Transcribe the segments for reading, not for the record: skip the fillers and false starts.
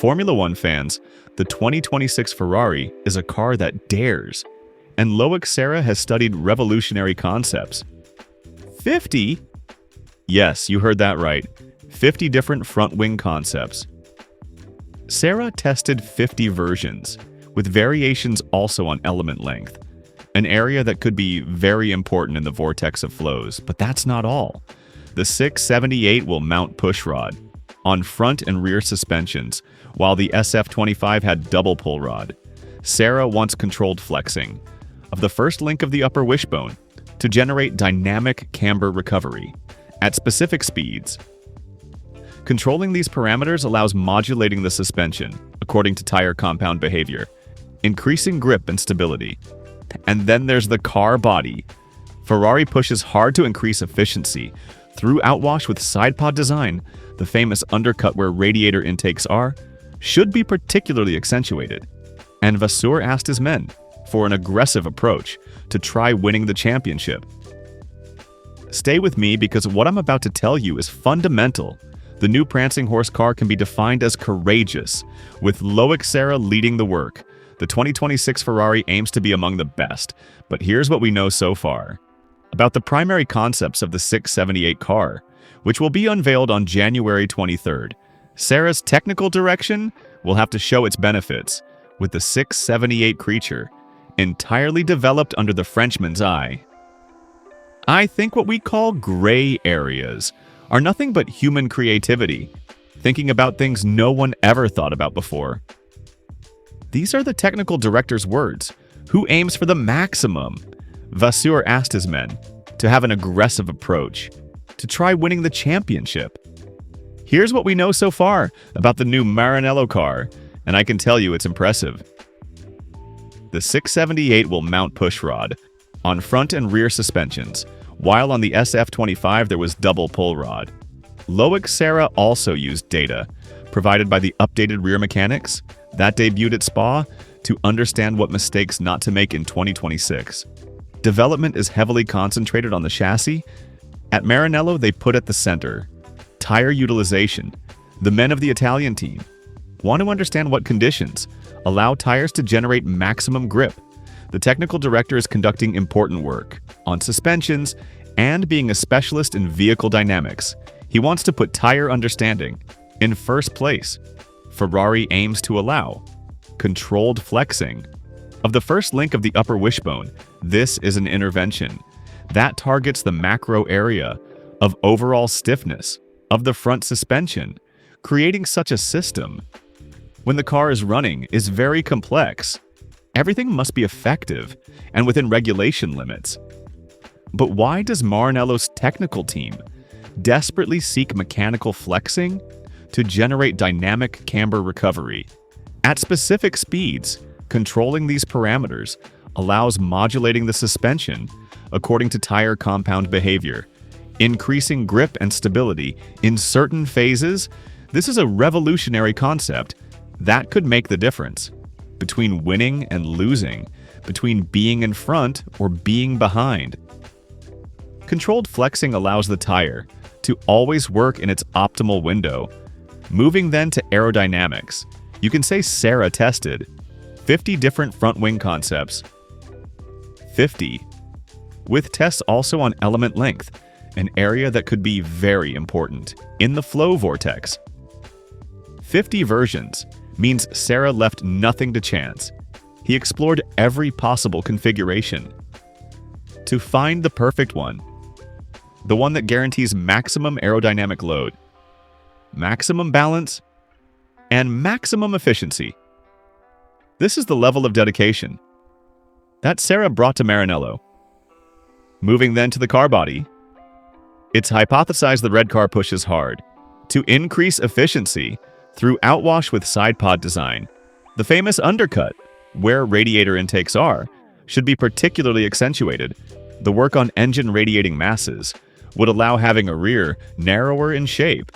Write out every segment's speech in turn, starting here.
Formula One fans, the 2026 Ferrari is a car that dares, and Loïc Serra has studied revolutionary concepts. 50? Yes, you heard that right. 50 different front-wing concepts. Serra tested 50 versions, with variations also on element length, an area that could be very important in the vortex of flows, but that's not all. The 678 will mount pushrod on front and rear suspensions, while the SF25 had double pull rod. Serra wants controlled flexing of the first link of the upper wishbone to generate dynamic camber recovery at specific speeds. Controlling these parameters allows modulating the suspension according to tire compound behavior, increasing grip and stability. And then there's the car body. Ferrari pushes hard to increase efficiency through outwash with side pod design. The famous undercut where radiator intakes are should be particularly accentuated. And Vasseur asked his men for an aggressive approach to try winning the championship. Stay with me because what I'm about to tell you is fundamental. The new prancing horse car can be defined as courageous, with Loïc Serra leading the work. The 2026 Ferrari aims to be among the best, but here's what we know so far about the primary concepts of the 678 car, which will be unveiled on January 23rd. Serra's technical direction will have to show its benefits, with the 678 creature entirely developed under the Frenchman's eye. I think what we call gray areas are nothing but human creativity, thinking about things no one ever thought about before. These are the technical director's words. Who aims for the maximum? Vasseur asked his men to have an aggressive approach, to try winning the championship. Here's what we know so far about the new Maranello car, and I can tell you it's impressive. The 678 will mount pushrod on front and rear suspensions, while on the SF25 there was double pull rod. Loïc Serra also used data provided by the updated rear mechanics that debuted at Spa to understand what mistakes not to make in 2026. Development is heavily concentrated on the chassis. At Maranello, they put at the center tire utilization. The men of the Italian team want to understand what conditions allow tires to generate maximum grip. The technical director is conducting important work on suspensions and being a specialist in vehicle dynamics. He wants to put tire understanding in first place. Ferrari aims to allow controlled flexing of the first link of the upper wishbone. This is an intervention that targets the macro area of overall stiffness of the front suspension. Creating such a system when the car is running is very complex. Everything must be effective and within regulation limits. But why does Maranello's technical team desperately seek mechanical flexing to generate dynamic camber recovery at specific speeds? Controlling these parameters allows modulating the suspension according to tire compound behavior, increasing grip and stability in certain phases. This is a revolutionary concept that could make the difference between winning and losing, between being in front or being behind. Controlled flexing allows the tire to always work in its optimal window. Moving then to aerodynamics, you can say Serra tested 50 different front wing concepts. 50. With tests also on element length, an area that could be very important in the flow vortex. 50 versions means Serra left nothing to chance. He explored every possible configuration to find the perfect one, the one that guarantees maximum aerodynamic load, maximum balance, and maximum efficiency. This is the level of dedication that Serra brought to Maranello. Moving then to the car body, it's hypothesized the red car pushes hard to increase efficiency through outwash with side pod design. The famous undercut, where radiator intakes are, should be particularly accentuated. The work on engine radiating masses would allow having a rear narrower in shape.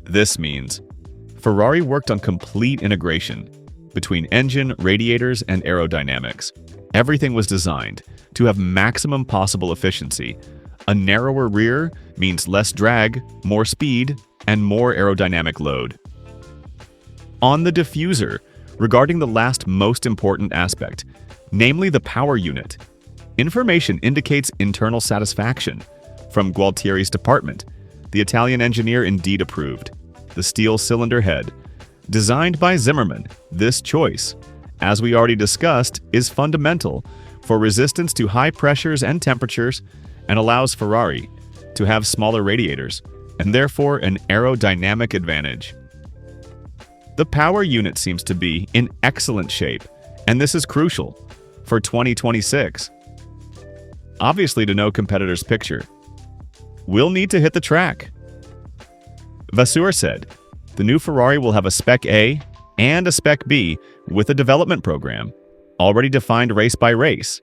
This means Ferrari worked on complete integration between engine, radiators, and aerodynamics. Everything was designed to have maximum possible efficiency. A narrower rear means less drag, more speed, and more aerodynamic load. on the diffuser regarding the last most important aspect, namely the power unit. Information indicates internal satisfaction. From Gualtieri's department, the Italian engineer indeed approved. The steel cylinder head. Designed by Zimmermann, this choice, as we already discussed, is fundamental for resistance to high pressures and temperatures and allows Ferrari to have smaller radiators and therefore an aerodynamic advantage. The power unit seems to be in excellent shape, and this is crucial for 2026. Obviously, to know competitors' picture, we'll need to hit the track. Vasseur said, the new Ferrari will have a Spec A and a Spec B with a development program, already defined race by race.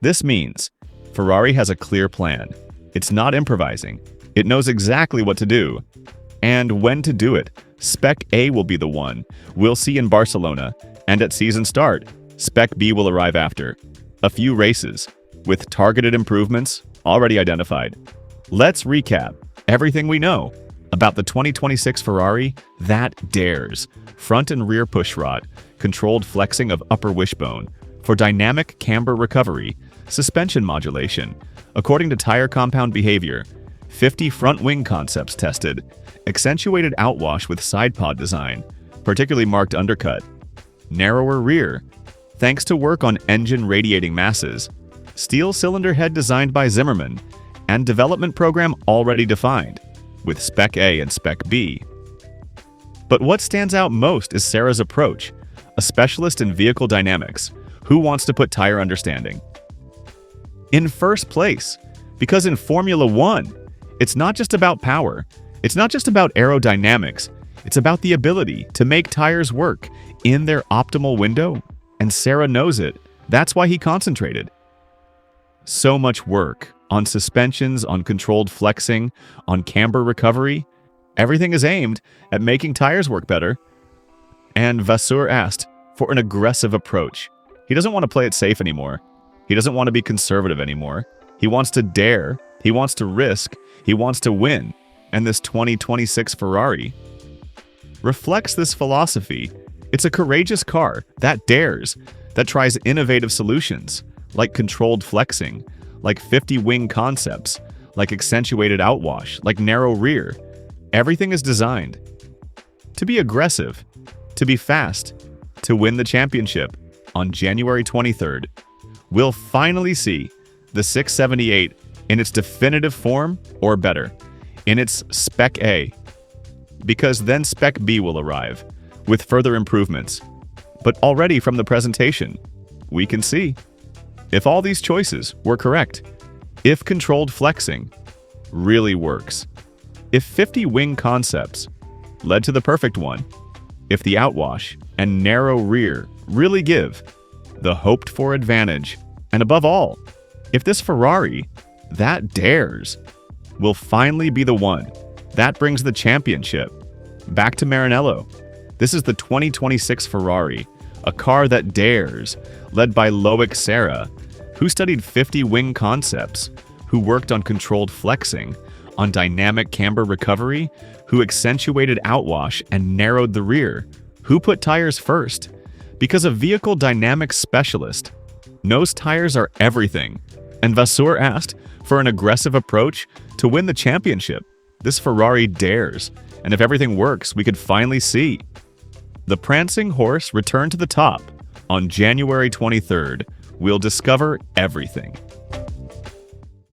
This means Ferrari has a clear plan. It's not improvising. It knows exactly what to do and when to do it. Spec A will be the one we'll see in Barcelona, and at season start, Spec B will arrive after a few races, with targeted improvements already identified. Let's recap everything we know about the 2026 Ferrari that dares. Front and rear pushrod, controlled flexing of upper wishbone for dynamic camber recovery, suspension modulation. According to tire compound behavior, 50 front wing concepts tested, accentuated outwash with side pod design, particularly marked undercut, narrower rear, thanks to work on engine radiating masses, steel cylinder head designed by Zimmermann, and development program already defined, with Spec A and Spec B. But what stands out most is Serra's approach, a specialist in vehicle dynamics who wants to put tire understanding in first place, because in Formula One, it's not just about power, it's not just about aerodynamics, it's about the ability to make tires work in their optimal window, and Serra knows it. That's why he concentrated so much work on suspensions, on controlled flexing, on camber recovery. Everything is aimed at making tires work better. And Vasseur asked for an aggressive approach. He doesn't want to play it safe anymore. He doesn't want to be conservative anymore. He wants to dare. He wants to risk. He wants to win. And this 2026 Ferrari reflects this philosophy. It's a courageous car that dares, that tries innovative solutions, like controlled flexing, like 50 wing concepts, like accentuated outwash, like narrow rear. Everything is designed to be aggressive, to be fast, to win the championship. On January 23rd, we'll finally see the 678 in its definitive form or better, in its Spec A, because then Spec B will arrive with further improvements. But already from the presentation, we can see if all these choices were correct, if controlled flexing really works, if 50 wing concepts led to the perfect one, if the outwash and narrow rear really give the hoped-for advantage, and above all, if this Ferrari that dares will finally be the one that brings the championship back to Maranello. This is the 2026 Ferrari, a car that dares, led by Loïc Serra, who studied 50 wing concepts, who worked on controlled flexing, on dynamic camber recovery, who accentuated outwash and narrowed the rear, who put tires first, because a vehicle dynamics specialist knows tires are everything, and Vasseur asked for an aggressive approach to win the championship. This Ferrari dares, and if everything works, we could finally see the prancing horse return to the top. On January 23rd, we'll discover everything.